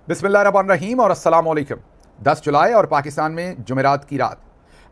बिस्मिल्लाहिर्रहमानिर्रहीम और अस्सलाम वालेकुम। 10 जुलाई और पाकिस्तान में जुमेरात की रात।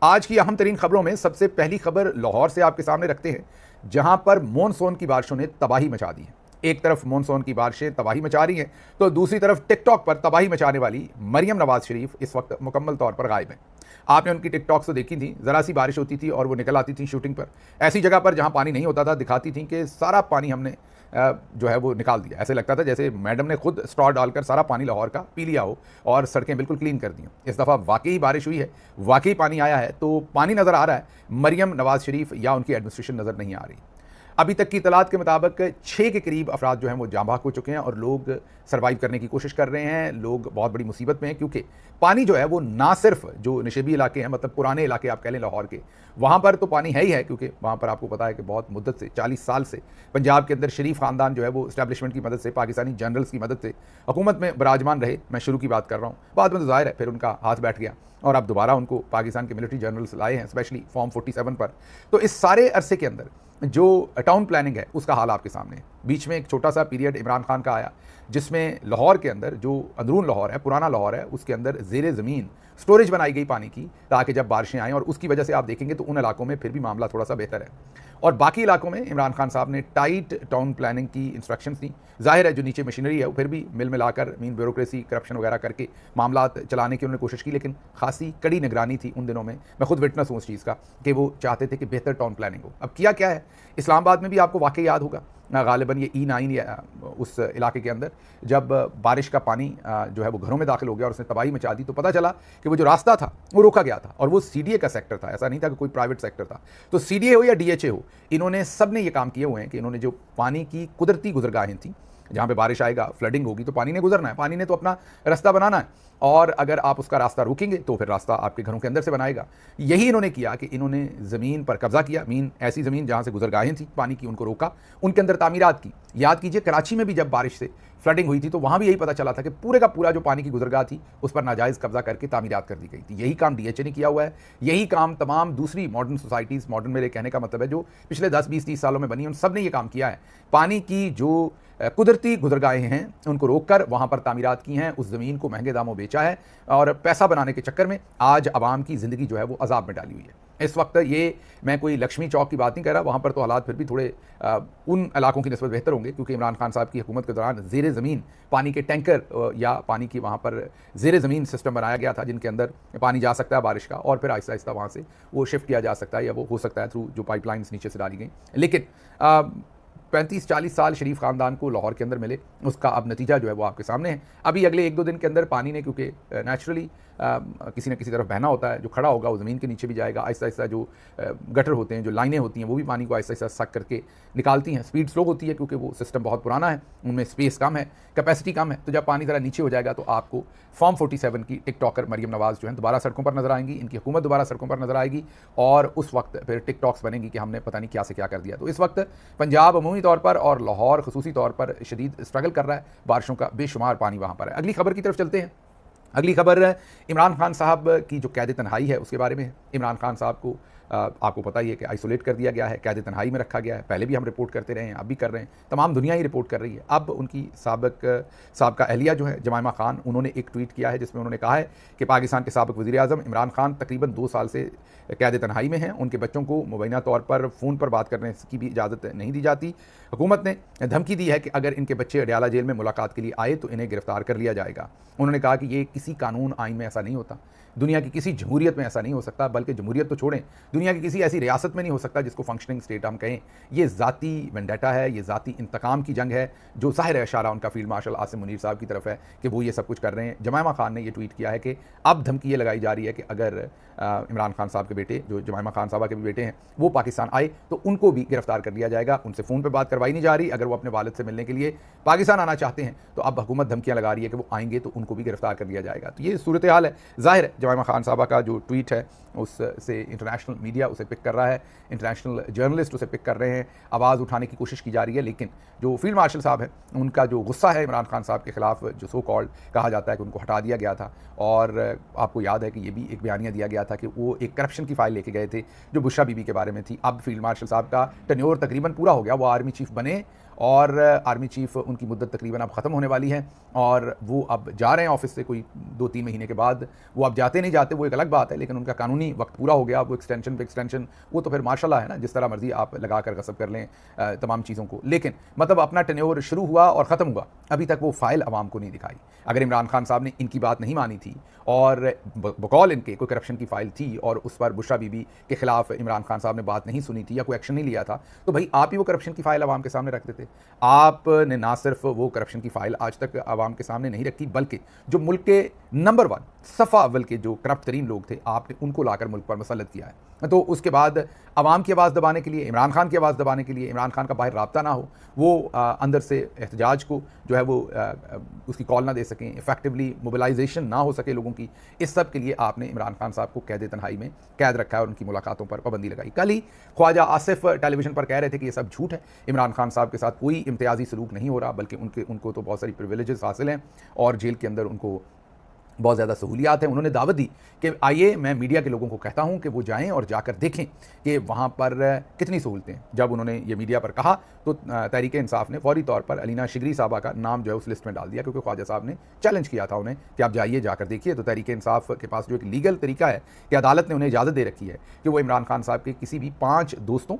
आज की अहम तरीन खबरों में सबसे पहली खबर लाहौर से आपके सामने रखते हैं, जहां पर मॉनसून की बारिशों ने तबाही मचा दी है। एक तरफ मॉनसून की बारिशें तबाही मचा रही हैं, तो दूसरी तरफ टिकटॉक पर तबाही मचाने वाली मरियम नवाज शरीफ इस वक्त मुकम्मल तौर पर गायब हैं। आपने उनकी टिकटॉक तो देखी थी, ज़रा सी बारिश होती थी और वो निकल आती थी शूटिंग पर, ऐसी जगह पर जहां पानी नहीं होता था, दिखाती थी कि सारा पानी हमने जो है वो निकाल दिया। ऐसे लगता था जैसे मैडम ने खुद स्ट्रॉ डालकर सारा पानी लाहौर का पी लिया हो और सड़कें बिल्कुल क्लीन कर दी हों। इस दफ़ा वाकई बारिश हुई है, वाकई पानी आया है, तो पानी नज़र आ रहा है, मरियम नवाज शरीफ या उनकी एडमिनिस्ट्रेशन नज़र नहीं आ रही। अभी तक की इतलात के मुताबिक 6 के करीब अफराद जो हैं वो जाँ बहक हो चुके हैं और लोग सर्वाइव करने की कोशिश कर रहे हैं। लोग बहुत बड़ी मुसीबत में हैं, क्योंकि पानी जो है वो ना सिर्फ जो नशेबी इलाके हैं, मतलब पुराने इलाके आप कह लें लाहौर के, वहाँ पर तो पानी है ही है, क्योंकि वहाँ पर आपको पता है कि बहुत मुद्दत से 40 साल से पंजाब के अंदर शरीफ ख़ानदान जो है वो इस्टेब्लिशमेंट की मदद से, पाकिस्तानी जनरल्स की मदद से हुकूमत में बराजमान रहे। मैं शुरू की बात कर रहा हूँ, बाद में तो ज़ाहिर है फिर उनका हाथ बैठ गया और अब दोबारा उनको पाकिस्तान के मिलिट्री जनरल्स लाए हैं, स्पेशली फॉर्म 47 पर। तो इस सारे अरसे के अंदर जो टाउन प्लानिंग है उसका हाल आपके सामने है। बीच में एक छोटा सा पीरियड इमरान खान का आया, जिसमें लाहौर के अंदर जो अंदरून लाहौर है, पुराना लाहौर है, उसके अंदर ज़ेरे ज़मीन स्टोरेज बनाई गई पानी की, ताकि जब बारिशें आएँ, और उसकी वजह से आप देखेंगे तो उन इलाकों में फिर भी मामला थोड़ा सा बेहतर है। और बाकी इलाकों में इमरान खान साहब ने टाइट टाउन प्लानिंग की इंस्ट्रक्शंस दी। जाहिर है जो नीचे मशीनरी है वो फिर भी मिल मिलाकर मीन ब्यूरोक्रेसी, करप्शन वगैरह करके मामला चलाने की उन्होंने कोशिश की, लेकिन खासी कड़ी निगरानी थी उन दिनों में। मैं खुद विटनेस हूँ उस चीज़ का कि वो चाहते थे कि बेहतर टाउन प्लानिंग हो। अब किया क्या है, इस्लामाबाद में भी आपको वाकई याद होगा, गालिबन ये E9 या उस इलाके के अंदर जब बारिश का पानी जो है वो घरों में दाखिल हो गया और उसने तबाही मचा दी, तो पता चला कि वो जो रास्ता था वो रोका गया था, और वो CDA का सेक्टर था, ऐसा नहीं था कि कोई प्राइवेट सेक्टर था। तो CDA हो या DHA हो, इन्होंने सब ने ये काम किए हुए हैं कि इन्होंने जो पानी की कुदरती गुजरगाहें थी, जहाँ पे बारिश आएगा, फ्लडिंग होगी, तो पानी ने गुजरना है, पानी ने तो अपना रास्ता बनाना है, और अगर आप उसका रास्ता रोकेंगे तो फिर रास्ता आपके घरों के अंदर से बनाएगा। यही इन्होंने किया कि इन्होंने ज़मीन पर कब्जा किया, मीन ऐसी ज़मीन जहाँ से गुजरगाहें थी पानी की, उनको रोका, उनके अंदर तामीरात की। याद कीजिए कराची में भी जब बारिश से फ्लडिंग हुई थी तो वहाँ भी यही पता चला था कि पूरे का पूरा जो पानी की गुजरगाह थी उस पर नाजायज़ कब्जा करके तामीरात कर दी गई थी। यही काम DHA ने किया हुआ है, यही काम तमाम दूसरी मॉडर्न सोसाइटीज़, मॉडर्न मेरे कहने का मतलब है जो पिछले 10, 20, 30 सालों में बनी, उन सब ने ये काम किया है। पानी की जो कुदरती गुजरगाहें हैं उनको रोककर वहाँ पर तामीरात की हैं, उस ज़मीन को महंगे दामों बेचा है, और पैसा बनाने के चक्कर में आज आवाम की ज़िंदगी जो है वो अजाब में डाली हुई है। इस वक्त ये मैं कोई लक्ष्मी चौक की बात नहीं कर रहा, वहाँ पर तो हालात फिर भी थोड़े उन इलाकों की निस्बत बेहतर होंगे, क्योंकि इमरान खान साहब की हुकूमत के दौरान ज़ेरे ज़मीन पानी के टैंकर या पानी की वहाँ पर ज़ेरे ज़मीन सिस्टम बनाया गया था, जिनके अंदर पानी जा सकता है बारिश का, और फिर आहिस्ता आहिस्ता वहाँ से वो शिफ्ट किया जा सकता है, या वो हो सकता है थ्रू जो पाइपलाइंस नीचे से डाली गई। लेकिन 35-40 साल शरीफ ख़ानदान को लाहौर के अंदर मिले, उसका अब नतीजा जो है वो आपके सामने है। अभी अगले 1-2 दिन के अंदर पानी ने, क्योंकि नेचुरली किसी न किसी तरफ बहना होता है, जो खड़ा होगा वो ज़मीन के नीचे भी जाएगा। आहिस्ता आहिस्ता जो गटर होते हैं, जो लाइनें होती हैं, वो भी पानी को आहिस्ता आहिस्ता सक करके निकालती हैं। स्पीड स्लो होती है क्योंकि वो सिस्टम बहुत पुराना है, उनमें स्पेस कम है, कैपेसिटी कम है। तो जब पानी ज़रा नीचे हो जाएगा तो आपको फॉर्म 47 की टिकटॉकर मरियम नवाज़ जो है दोबारा सड़कों पर नजर आएंगी, इनकी हुकूमत दोबारा सड़कों पर नजर आएगी, और उस वक्त फिर टिकटॉक्स बनेंगी कि हमने पता नहीं क्या से क्या कर दिया। तो इस वक्त पंजाब अमूमी तौर पर और लाहौर खसूसी तौर पर शदीद स्ट्रगल कर रहा है, बारिशों का बेशुमार पानी वहाँ पर है। अगली खबर की तरफ चलते हैं। अगली खबर इमरान खान साहब की जो कैद तन्हाई है उसके बारे में है। इमरान खान साहब को आपको पता ही है कि आइसोलेट कर दिया गया है, कैद तन्हाई में रखा गया है। पहले भी हम रिपोर्ट करते रहे हैं, अब भी कर रहे हैं, तमाम दुनिया ही रिपोर्ट कर रही है। अब उनकी साबिक़ अहलिया जो है जमायमा खान, उन्होंने एक ट्वीट किया है जिसमें उन्होंने कहा है कि पाकिस्तान के साबिक़ वज़ीर-ए-आज़म इमरान खान तकरीबन 2 साल से कैद तन्हाई में हैं। उनके बच्चों को मुबैना तौर पर फ़ोन पर बात करने की भी इजाज़त नहीं दी जाती। हुकूमत ने धमकी दी है कि अगर इनके बच्चे अडयाला जेल में मुलाकात के लिए आए तो इन्हें गिरफ्तार कर लिया जाएगा। उन्होंने कहा कि ये किसी कानून आइन में ऐसा नहीं होता, दुनिया की किसी जमहूरियत में ऐसा नहीं हो सकता, बल्कि जमहूरियत तो छोड़ें, दुनिया की किसी ऐसी रियासत में नहीं हो सकता जिसको फंक्शनिंग स्टेट हम कहें। ये ज़ाती वेंडेटा है, ये ज़ाती इंतकाम की जंग है, जो ज़ाहिर है इशारा उनका फील्ड मार्शल आसिम मुनीर साहब की तरफ है कि वो ये सब कुछ कर रहे हैं। जमायमा खान ने ये ट्वीट किया है कि अब धमकी ये लगाई जा रही है कि अगर इमरान खान साहब के बेटे, जो जमायमा खान साहबा के भी बेटे हैं, वो पाकिस्तान आए तो उनको भी गिरफ्तार कर लिया जाएगा। उनसे फ़ोन पर बात करवाई नहीं जा रही। अगर वो अपने वालिद से मिलने के लिए पाकिस्तान आना चाहते हैं तो अब हुकूमत धमकियाँ लगा रही है कि वो आएंगे तो उनको भी गिरफ्तार कर लिया जाएगा। तो ये सूरत हाल है। ज़ाहिर है जमायमा खान साहबा का जो ट्वीट है उससे इंटरनेशनल मीडिया उसे पिक कर रहा है, इंटरनेशनल जर्नलिस्ट उसे पिक कर रहे हैं, आवाज़ उठाने की कोशिश की जा रही है। लेकिन जो फील्ड मार्शल साहब हैं, उनका जो गुस्सा है इमरान खान साहब के ख़िलाफ़, जो सो कॉल्ड कहा जाता है कि उनको हटा दिया गया था, और आपको याद है कि ये भी एक बयानिया दिया गया था कि वो एक करप्शन की फ़ाइल लेके गए थे जो बुशरा बीबी के बारे में थी। अब फील्ड मार्शल साहब का टेन्योर तकरीबन पूरा हो गया, वो आर्मी चीफ बने और आर्मी चीफ उनकी मुद्दत तकरीबन अब ख़त्म होने वाली है और वो अब जा रहे हैं ऑफिस से कोई 2-3 महीने के बाद। वो अब जाते नहीं जाते वो एक अलग बात है, लेकिन उनका कानूनी वक्त पूरा हो गया। वो एक्सटेंशन पे एक्सटेंशन, वो तो फिर माशाल्लाह है ना, जिस तरह मर्जी आप लगा कर गसब कर लें तमाम चीज़ों को। लेकिन मतलब अपना टेन्योर शुरू हुआ और ख़त्म हुआ, अभी तक वो फाइल अवाम को नहीं दिखाई। अगर इमरान खान साहब ने इनकी बात नहीं मानी थी और बकौल इनके कोई करप्शन की फाइल थी और उस पर बुशरा बीबी के खिलाफ इमरान खान साहब ने बात नहीं सुनी थी या कोई एक्शन नहीं लिया था, तो भाई आप ही वो करप्शन की फाइल आवाम के सामने रख देते। आपने ना सिर्फ वो करप्शन की फाइल आज तक आवाम के सामने नहीं रखी, बल्कि जो मुल्क के नंबर 1 सफ़ा अव्वल के जो करप्ट तरीन लोग थे, आपने उनको लाकर मुल्क पर मुसल्लत किया है। तो उसके बाद आवाम की आवाज़ दबाने के लिए, इमरान खान की आवाज़ दबाने के लिए, इमरान खान का बाहर राब्ता ना हो, वो अंदर से एहतजाज को जो है वो उसकी कॉल ना दे सकें, इफेक्टिवली मोबिलाइजेशन ना हो सके लोगों की, इस सब के लिए आपने इमरान खान साहब को कैद तन्हाई में कैद रखा है और उनकी मुलाकातों पर पाबंदी लगाई। कल ही ख्वाजा आसिफ टेलीविज़न पर कह रहे थे कि ये सब झूठ है, इमरान खान साहब के साथ कोई इम्तियाजी सलूक नहीं हो रहा, बल्कि उनको तो बहुत सारी प्रिविलेजेस हासिल हैं और जेल के अंदर उनको बहुत ज़्यादा सहूलियात हैं। उन्होंने दावत दी कि आइए मैं मीडिया के लोगों को कहता हूं कि वो जाएं और जाकर देखें कि वहां पर कितनी सहूलतें हैं। जब उन्होंने ये मीडिया पर कहा तो तहरीक इंसाफ ने फौरी तौर पर अलीना शिगरी साहबा का नाम जो है उस लिस्ट में डाल दिया, क्योंकि ख्वाजा साहब ने चैलेंज किया था उन्हें कि आप जाइए जाकर देखिए। तो तहरीक इंसाफ के पास जो एक लीगल तरीका है कि अदालत ने उन्हें इजाज़त दे रखी है कि वो इमरान खान साहब के किसी भी 5 दोस्तों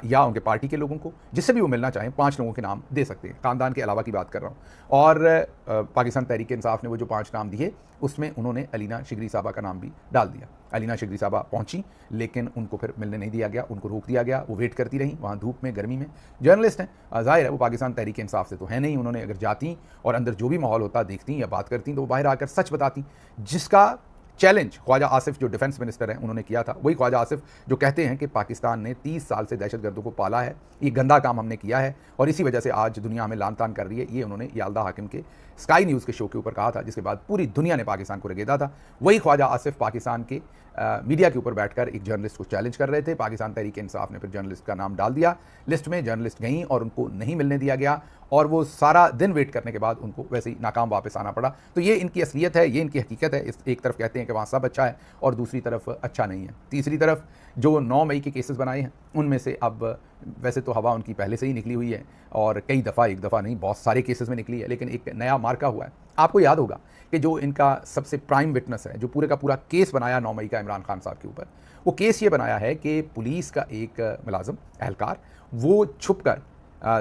या उनके पार्टी के लोगों को, जिससे भी वो मिलना चाहें, 5 लोगों के नाम दे सकते हैं। ख़ानदान के अलावा की बात कर रहा हूँ। और पाकिस्तान तहरीक इंसाफ ने वो जो 5 नाम दिए उसमें उन्होंने अलीना शिगरी साहबा का नाम भी डाल दिया। अलीना शिगरी साहबा पहुंची, लेकिन उनको फिर मिलने नहीं दिया गया, उनको रोक दिया गया। वो वेट करती रहीं वहाँ धूप में, गर्मी में। जर्नलिस्ट हैं, ज़ाहिर है वो पाकिस्तान तहरीक इंसाफ से तो है नहीं। उन्होंने अगर जाती और अंदर जो भी माहौल होता देखती या बात करती तो वो बाहर आकर सच बताती, जिसका चैलेंज ख्वाजा आसिफ जो डिफेंस मिनिस्टर हैं उन्होंने किया था। वही ख्वाजा आसिफ जो कहते हैं कि पाकिस्तान ने 30 साल से दहशतगर्दों को पाला है, ये गंदा काम हमने किया है और इसी वजह से आज दुनिया हमें लान तान कर रही है। ये उन्होंने याल्दा हाकिम के स्काई न्यूज़ के शो के ऊपर कहा था, जिसके बाद पूरी दुनिया ने पाकिस्तान को रगेदा था। वही ख्वाजा आसिफ पाकिस्तान के मीडिया के ऊपर बैठकर एक जर्नलिस्ट को चैलेंज कर रहे थे। पाकिस्तान तहरीक इंसाफ ने फिर जर्नलिस्ट का नाम डाल दिया लिस्ट में। जर्नलिस्ट गई और उनको नहीं मिलने दिया गया और वो सारा दिन वेट करने के बाद उनको वैसे ही नाकाम वापस आना पड़ा। तो ये इनकी असलियत है, ये इनकी हकीकत है। इस एक तरफ कहते हैं कि वहाँ सब अच्छा है और दूसरी तरफ अच्छा नहीं है। तीसरी तरफ जो 9 मई के केसेस बनाए हैं उनमें से अब वैसे तो हवा उनकी पहले से ही निकली हुई है और कई दफ़ा, एक दफ़ा नहीं, बहुत सारे केसेस में निकली है, लेकिन एक नया मार्का हुआ है। आपको याद होगा कि जो इनका सबसे प्राइम विटनेस है, जो पूरे का पूरा केस बनाया 9 मई का इमरान खान साहब के ऊपर, वो केस ये बनाया है कि पुलिस का एक मुलाजिम एहलकार वो छुप कर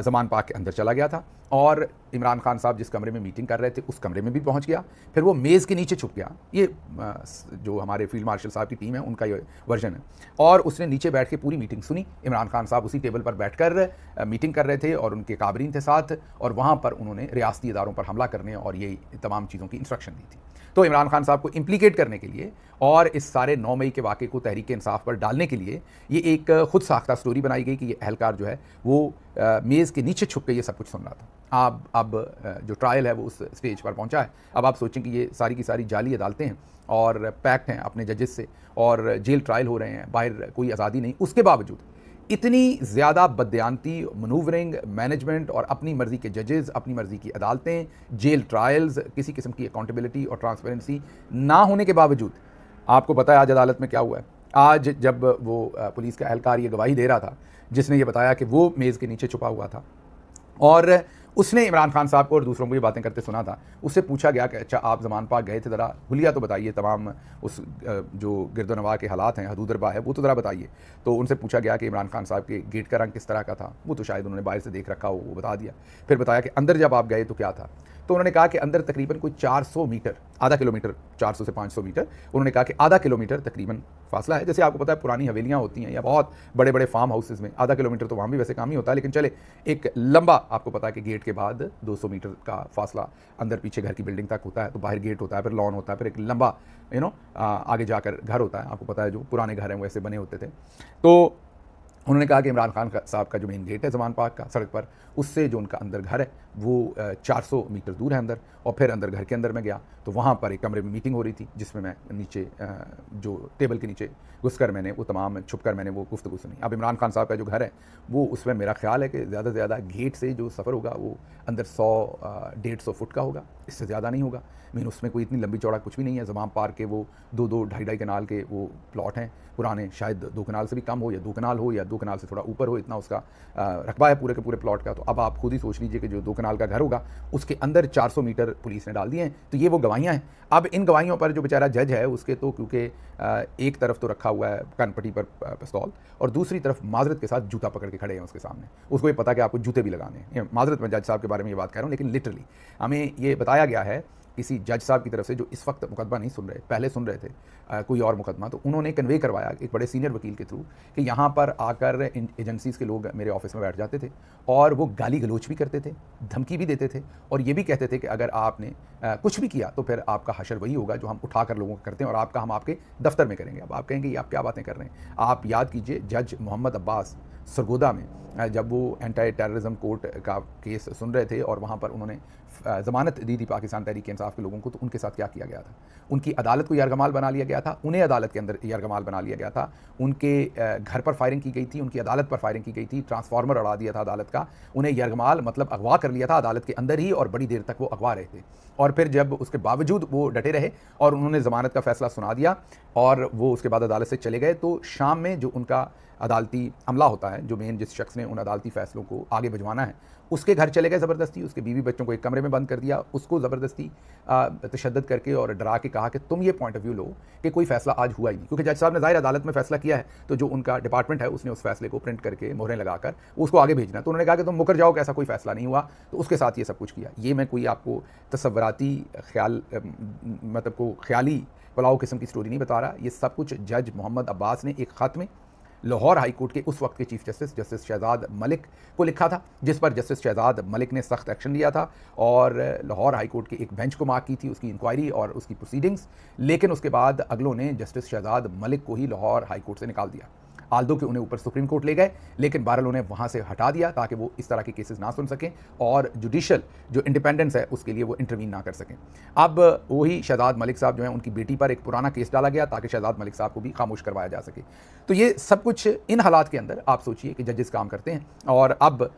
ज़मान पार्क के अंदर चला गया था और इमरान खान साहब जिस कमरे में मीटिंग कर रहे थे उस कमरे में भी पहुंच गया। फिर वो मेज़ के नीचे छुप गया। ये जो हमारे फील्ड मार्शल साहब की टीम है उनका ये वर्जन है। और उसने नीचे बैठ के पूरी मीटिंग सुनी। इमरान खान साहब उसी टेबल पर बैठकर मीटिंग कर रहे थे और उनके काबरीन थे साथ, और वहाँ पर उन्होंने रियासती इदारों पर हमला करने और ये तमाम चीज़ों की इंस्ट्रक्शन दी थी। तो इमरान खान साहब को इम्प्लीकेट करने के लिए और इस सारे 9 मई के वाक़े को तहरीक इंसाफ पर डालने के लिए ये एक खुद साख्ता स्टोरी बनाई गई कि ये एहलकार जो है वो मेज़ के नीचे छुप के ये सब कुछ सुन रहा था। अब जो ट्रायल है वो उस स्टेज पर पहुंचा है। अब आप सोचें कि ये सारी की सारी जाली अदालतें हैं और पैक्ट हैं अपने जजेस से और जेल ट्रायल हो रहे हैं, बाहर कोई आज़ादी नहीं। उसके बावजूद इतनी ज़्यादा बदयांती मनूवरिंग, मैनेजमेंट और अपनी मर्ज़ी के जजेस, अपनी मर्ज़ी की अदालतें, जेल ट्रायल्स, किसी किस्म की अकाउंटेबिलिटी और ट्रांसपेरेंसी ना होने के बावजूद, आपको पता है आज अदालत में क्या हुआ है। आज जब वो पुलिस का एहलकार ये गवाही दे रहा था, जिसने ये बताया कि वो मेज़ के नीचे छुपा हुआ था और उसने इमरान खान साहब को और दूसरों को ये बातें करते सुना था, उससे पूछा गया कि अच्छा आप ज़मान पाक गए थे, ज़रा हुलिया तो बताइए, तमाम उस जो गिरदोनवा के हालात हैं, हदूदरबा है, वो तो ज़रा बताइए। तो उनसे पूछा गया कि इमरान खान साहब के गेट का रंग किस तरह का था। वो तो शायद उन्होंने बाहर से देख रखा हो, वो बता दिया। फिर बताया कि अंदर जब आप गए तो क्या था। तो उन्होंने कहा कि अंदर तकरीबन कोई 400 मीटर, आधा किलोमीटर, 400 से 500 मीटर, उन्होंने कहा कि आधा किलोमीटर तकरीबन फासला है। जैसे आपको पता है पुरानी हवेलियाँ होती हैं या बहुत बड़े बड़े फार्म हाउसेज़ में आधा किलोमीटर तो वहाँ भी वैसे काम ही होता है, लेकिन चले एक लंबा, आपको पता है कि गेट के बाद 200 मीटर का फासला अंदर पीछे घर की बिल्डिंग तक होता है। तो बाहर गेट होता है, फिर लॉन होता है, फिर एक लंबा आगे जाकर घर होता है। आपको पता है जो पुराने घर हैं वो ऐसे बने होते थे। तो उन्होंने कहा कि इमरान खान साहब का जो मेन गेट है ज़मान पार्क का सड़क पर, उससे जो उनका अंदर घर है वो 400 मीटर दूर है अंदर। और फिर अंदर घर के अंदर मैं गया तो वहाँ पर एक कमरे में मीटिंग हो रही थी, जिसमें मैं नीचे जो टेबल के नीचे घुसकर मैंने वो तमाम छुप कर मैंने वो गुफ्तगू सुनी। अब इमरान खान साहब का जो घर है वो, उसमें मेरा ख्याल है कि ज़्यादा से ज़्यादा गेट से जो सफ़र होगा वो अंदर 100-150 फुट का होगा इससे ज़्यादा नहीं होगा। मीन उसमें कोई इतनी लंबी चौड़ा कुछ भी नहीं है। ज़माम पार्क के वो 2-2, ढाई-ढाई कनाल के वो प्लॉट हैं पुराने, शायद 2 कनाल से भी कम हो या 2 कनाल हो या 2 कनाल से थोड़ा ऊपर हो, इतना उसका रकबा है पूरे के पूरे प्लॉट का। तो अब आप खुद ही सोच लीजिए कि जो 2 कनाल का घर होगा उसके अंदर 400 मीटर पुलिस ने डाल दिए हैं। तो ये वो गवाहियाँ हैं। अब इन गवाहियों पर जो बेचारा जज है उसके तो क्योंकि एक तरफ तो रखा हुआ है कनपट्टी पर पिस्तौल और दूसरी तरफ माजरत के साथ जूता पकड़ के खड़े हैं उसके सामने। उसको ये पता कि आपको जूते भी लगाने हैं। माजरत में जज साहब के बारे में ये बात कह रहा हूँ, लेकिन लिटरली हमें ये बताया गया है किसी जज साहब की तरफ से जो इस वक्त मुकदमा नहीं सुन रहे, पहले सुन रहे थे कोई और मुकदमा, तो उन्होंने कन्वे करवाया एक बड़े सीनियर वकील के थ्रू कि यहाँ पर आकर इन एजेंसीज़ के लोग मेरे ऑफिस में बैठ जाते थे और वो गाली गलोच भी करते थे, धमकी भी देते थे और ये भी कहते थे कि अगर आपने कुछ भी किया तो फिर आपका हशर वही होगा जो हम उठाकर लोगों को करते हैं और आपका हम आपके दफ्तर में करेंगे। अब आप कहेंगे ये आप क्या बातें कर रहे हैं। आप याद कीजिए जज मोहम्मद अब्बास सरगोदा में जब वो एंटी टेररिज्म कोर्ट का केस सुन रहे थे और वहाँ पर उन्होंने ज़मानत दी थी पाकिस्तान तहरीक इंसाफ के लोगों को, तो उनके साथ क्या किया गया था। उनकी अदालत को यरगमाल बना लिया गया था, उन्हें अदालत के अंदर यरगमाल बना लिया गया था, उनके घर पर फायरिंग की गई थी, उनकी अदालत पर फायरिंग की गई थी, ट्रांसफार्मर उड़ा दिया था अदालत का, उन्हें यरगमाल मतलब अगवा कर लिया था अदालत के अंदर ही और बड़ी देर तक वो अगवा रहे थे। और फिर जब उसके बावजूद वो डटे रहे और उन्होंने ज़मानत का फैसला सुना दिया और वो उसके बाद अदालत से चले गए, तो शाम में जो उनका अदालती अमला होता है, जो मेन जिस शख्स ने उन अदालती फ़ैसलों को आगे भिजवाना है, उसके घर चले गए ज़बरदस्ती, उसके बीवी बच्चों को एक कमरे में बंद कर दिया, उसको ज़बरदस्ती तशद्दुद करके और डरा के कहा कि तुम ये पॉइंट ऑफ व्यू लो कि कोई फ़ैसला आज हुआ ही नहीं, क्योंकि जज साहब ने ज़ाहिर अदालत में फ़ैसला किया है, तो जो उनका डिपार्टमेंट है उसने उस फैसले को प्रिंट करके मोहरें लगाकर उसको आगे भेजना। तो उन्होंने कहा कि तुम मुकर जाओ कि ऐसा कोई फ़ैसला नहीं हुआ, तो उसके साथ ये सब कुछ किया। ये मैं कोई आपको तसव्वुराती ख्याल मतलब को ख्याली पुलाव किस्म की स्टोरी नहीं बता रहा। ये सब कुछ जज मोहम्मद अब्बास ने एक ख़त में लाहौर हाई कोर्ट के उस वक्त के चीफ जस्टिस शहजाद मलिक को लिखा था, जिस पर जस्टिस शहजाद मलिक ने सख्त एक्शन लिया था और लाहौर हाई कोर्ट के एक बेंच को मार्क की थी उसकी इंक्वायरी और उसकी प्रोसीडिंग्स। लेकिन उसके बाद अगलों ने जस्टिस शहजाद मलिक को ही लाहौर हाई कोर्ट से निकाल दिया। आल्दो के उन्हें ऊपर सुप्रीम कोर्ट ले गए, लेकिन बहरहाल उन्हें वहाँ से हटा दिया ताकि वो इस तरह के केसेस ना सुन सकें और जुडिशल जो इंडिपेंडेंस है उसके लिए वो इंटरवीन ना कर सकें। अब वही शहजाद मलिक साहब जो हैं उनकी बेटी पर एक पुराना केस डाला गया ताकि शहजाद मलिक साहब को भी खामोश करवाया जा सके। तो ये सब कुछ इन हालात के अंदर आप सोचिए कि जजेस काम करते हैं और अब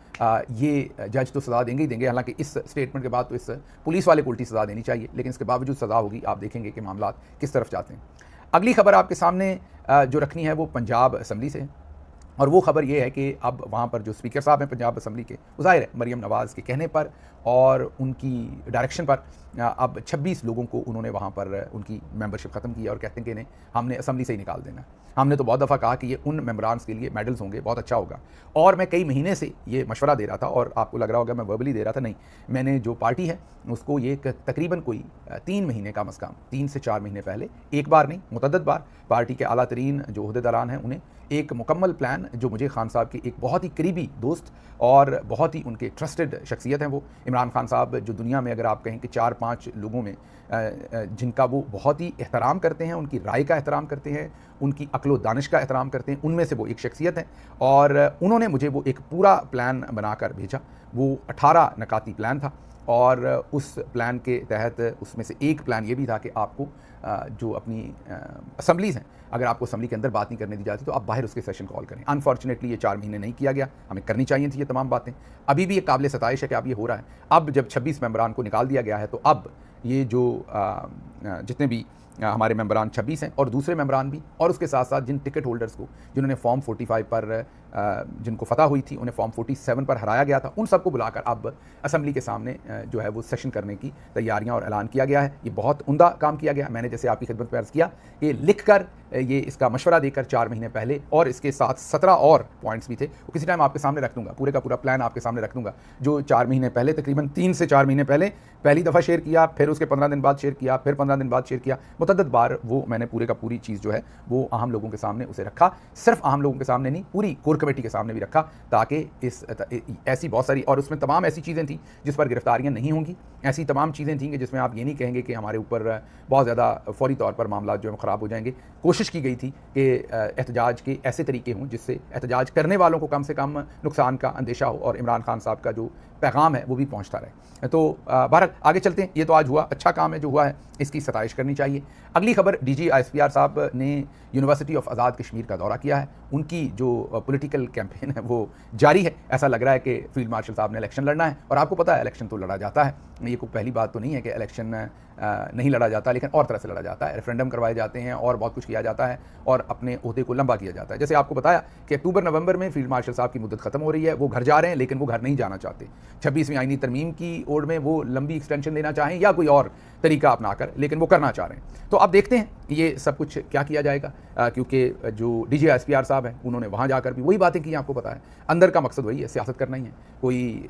ये जज तो सज़ा देंगे ही देंगे। हालांकि इस स्टेटमेंट के बाद तो इस पुलिस वाले को उल्टी सज़ा देनी चाहिए, लेकिन इसके बावजूद सज़ा होगी। आप देखेंगे कि मामला किस तरफ जाते हैं। अगली खबर आपके सामने जो रखनी है वो पंजाब असम्बली से है और वो खबर ये है कि अब वहाँ पर जो स्पीकर साहब हैं पंजाब असम्बली के, वो ज़ाहिर है मरीम नवाज़ के कहने पर और उनकी डायरेक्शन पर अब 26 लोगों को उन्होंने वहाँ पर उनकी मेंबरशिप ख़त्म की और कहते हैं कि इन्हें हमने असम्बली से ही निकाल देना। हमने तो बहुत दफ़ा कहा कि ये उन मेंबरान्स के लिए मेडल्स होंगे, बहुत अच्छा होगा। और मैं कई महीने से ये मशवरा दे रहा था और आपको लग रहा होगा मैं वर्बली दे रहा था, नहीं, मैंने जो पार्टी है उसको ये तकरीबन कोई 3 महीने कम अज़ कम 3 से 4 महीने पहले, एक बार नहीं मुतअद्दिद बार, पार्टी के आला तरीन जो ओहदेदारान हैं उन्हें एक मुकम्मल प्लान, जो मुझे खान साहब के एक बहुत ही करीबी दोस्त और बहुत ही उनके ट्रस्टेड शख्सियत हैं, वो इमरान खान साहब, जो दुनिया में अगर आप कहें कि 4-5 लोगों में जिनका वो बहुत ही एहतराम करते हैं, उनकी राय का एहतराम करते हैं, उनकी अक्ल व दानिश का एहतराम करते हैं, उनमें से वो एक शख्सियत है। और उन्होंने मुझे वो एक पूरा प्लान बनाकर भेजा। वो 18 नकाती प्लान था और उस प्लान के तहत उसमें से एक प्लान ये भी था कि आपको जो अपनी असम्बलीज़ हैं, अगर आपको असम्बली के अंदर बात नहीं करने दी जाती तो आप बाहर उसके सेशन कॉल करें। अनफॉर्चुनेटली ये 4 महीने नहीं किया गया, हमें करनी चाहिए थी ये तमाम बातें। अभी भी एक काबिल सताइश है कि अब ये हो रहा है। अब जब 26 मेंबरान को निकाल दिया गया है तो अब ये जो जितने भी हमारे मेंबरान 26 हैं और दूसरे मेंबरान भी, और उसके साथ साथ जिन टिकट होल्डर्स को जिन्होंने फॉर्म 45 पर जिनको फतह हुई थी उन्हें फॉर्म 47 पर हराया गया था, उन सबको बुलाकर अब असम्बली के सामने जो है वो सेशन करने की तैयारियां और ऐलान किया गया है। ये बहुत उम्दा काम किया गया। मैंने जैसे आपकी खिदमत में अर्ज़ किया कि लिख कर ये इसका मशवरा देकर 4 महीने पहले, और इसके साथ 17 और पॉइंट्स भी थे, वो किसी टाइम आपके सामने रख दूंगा, पूरे का पूरा प्लान आपके सामने रख दूंगा, जो 4 महीने पहले, तकरीबन 3 से 4 महीने पहले पहली दफ़ा शेयर किया, फिर उसके 15 दिन बाद शेयर किया, फिर 15 दिन बाद शेयर किया, मुतअद्दिद बार वो मैंने पूरे का पूरी चीज़ जो है वो अहम लोगों के सामने उसे रखा। सिर्फ अहम लोगों के सामने नहीं, पूरी कोर कमेटी के सामने भी रखा, ताकि इस ऐसी बहुत सारी, और उसमें तमाम ऐसी चीज़ें थी जिस पर गिरफ्तारियाँ नहीं होंगी, ऐसी तमाम चीज़ें थी कि जिसमें आप ये नहीं कहेंगे कि हमारे ऊपर बहुत ज़्यादा फौरी तौर पर मामला जो है ख़राब हो जाएंगे। कोशिश की गई थी कि एहतजाज के ऐसे तरीके हों जिससे एहतजाज करने वालों को कम से कम नुकसान का अंदेशा हो और इमरान खान साहब का जो पैगाम है वो भी पहुंचता रहे। तो बहरहाल आगे चलते हैं। ये तो आज हुआ, अच्छा काम है जो हुआ है, इसकी सताइश करनी चाहिए। अगली खबर, डीजी ISPR साहब ने यूनिवर्सिटी ऑफ आज़ाद कश्मीर का दौरा किया है। उनकी जो पॉलिटिकल कैंपेन है वो जारी है। ऐसा लग रहा है कि फील्ड मार्शल साहब ने इलेक्शन लड़ना है, और आपको पता है इलेक्शन तो लड़ा जाता है, ये कोई पहली बात तो नहीं है कि इलेक्शन नहीं लड़ा जाता, लेकिन और तरह से लड़ा जाता है। रेफरेंडम करवाए जाते हैं और बहुत कुछ किया जाता है और अपने ओहदे को लंबा किया जाता है। जैसे आपको बताया कि अक्टूबर-नवंबर में फील्ड मार्शल साहब की मुद्दत खत्म हो रही है, वो घर जा रहे हैं, लेकिन वो घर नहीं जाना चाहते। 26वीं आईनी तरमीम की ओर में वो लंबी एक्सटेंशन देना चाहें या कोई और तरीका अपनाकर, लेकिन वो करना चाह रहे हैं। तो अब देखते हैं ये सब कुछ क्या किया जाएगा, क्योंकि जो डीजी ISPR साहब हैं उन्होंने वहाँ जाकर भी वही बातें की, आपको पता है। अंदर का मकसद वही है, सियासत करना ही है, कोई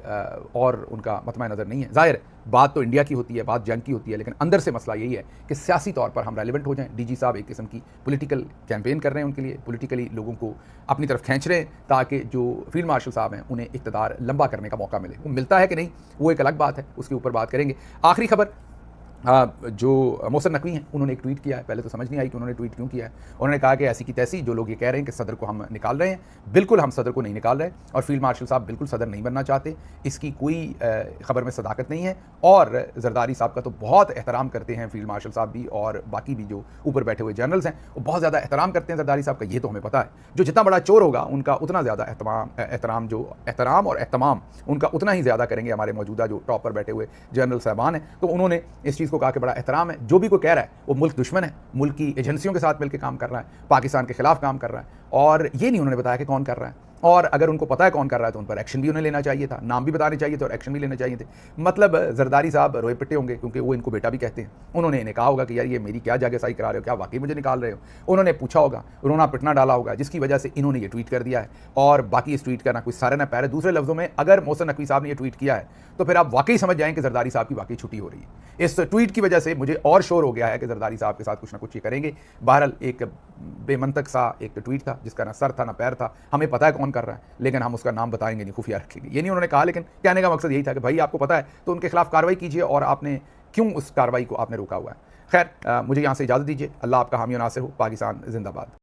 और उनका मतमा नज़र नहीं है। ज़ाहिर बात तो इंडिया की होती है, बात जंग की होती है, लेकिन अंदर से मसला यही है कि सियासी तौर पर हम रेलिवेंट हो जाएं। डीजी साहब एक किस्म की पॉलिटिकल कैंपेन कर रहे हैं, उनके लिए पॉलिटिकली लोगों को अपनी तरफ खींच रहे हैं, ताकि जो फील्ड मार्शल साहब हैं उन्हें इक़्तिदार लंबा करने का मौका मिले। वो मिलता है कि नहीं वो एक अलग बात है, उसके ऊपर बात करेंगे। आखिरी खबर, जो मोहसिन नकवी हैं उन्होंने एक ट्वीट किया है। पहले तो समझ नहीं आई कि उन्होंने ट्वीट क्यों किया है। उन्होंने कहा कि ऐसी की तैसी जो लोग ये कह रहे हैं कि सदर को हम निकाल रहे हैं, बिल्कुल हम सदर को नहीं निकाल रहे, और फील्ड मार्शल साहब बिल्कुल सदर नहीं बनना चाहते। इसकी कोई खबर में सदाकत नहीं है, और जरदारी साहब का तो बहुत एहतराम करते हैं फील्ड मार्शल साहब भी, और बाकी भी जो ऊपर बैठे हुए जनरल्स हैं वो बहुत ज़्यादा एहतराम करते हैं जरदारी साहब का, ये तो हमें पता है। जो जितना बड़ा चोर होगा उनका उतना ज़्यादा एहतराम और एहतमाम उनका उतना ही ज़्यादा करेंगे हमारे मौजूदा जो टॉप पर बैठे हुए जनरल साहबान हैं। तो उन्होंने इस चीज़ को कहा कि बड़ा एहतराम है। जो भी कोई कह रहा है वो मुल्क दुश्मन है, मुल्क की एजेंसियों के साथ मिलकर काम कर रहा है, पाकिस्तान के खिलाफ काम कर रहा है, और ये नहीं उन्होंने बताया कि कौन कर रहा है। और अगर उनको पता है कौन कर रहा है तो उन पर एक्शन भी उन्हें लेना चाहिए था, नाम भी बताने चाहिए थे और एक्शन भी लेने चाहिए थे। मतलब जरदारी साहब रोए पिटे होंगे, क्योंकि वो इनको बेटा भी कहते हैं। उन्होंने इन्हें कहा होगा कि यार ये मेरी क्या जागेसाई करा रहे हो, क्या वाकई मुझे निकाल रहे हो। उन्होंने पूछा होगा, रोना पिटना डाला होगा, जिसकी वजह से इन्होंने ये ट्वीट कर दिया है। और बाकी इस ट्वीट का ना कोई सारे ना पैर है। दूसरे लफ्जों में, अगर मोहसिन नकवी साहब ने ये ट्वीट किया है तो फिर आप वाकई समझ जाएं कि जरदारी साहब की वाकई छुट्टी हो रही है। इस ट्वीट की वजह से मुझे और शोर हो गया है कि जरदारी साहब के साथ कुछ ना कुछ ये करेंगे। बहरहाल एक बेमंतक सा एक ट्वीट था जिसका ना सर था ना पैर था। हमें पता है कौन कर रहा है, लेकिन हम उसका नाम बताएंगे नहीं, खुफिया रखेंगे। ये नहीं उन्होंने कहा, लेकिन कहने का मकसद यही था कि भाई आपको पता है तो उनके खिलाफ कार्रवाई कीजिए, और आपने क्यों उस कार्रवाई को आपने रोका हुआ है। खैर, मुझे यहाँ से इजाज़त दीजिए। अल्लाह आपका हामी और नासिर हो। पाकिस्तान जिंदाबाद।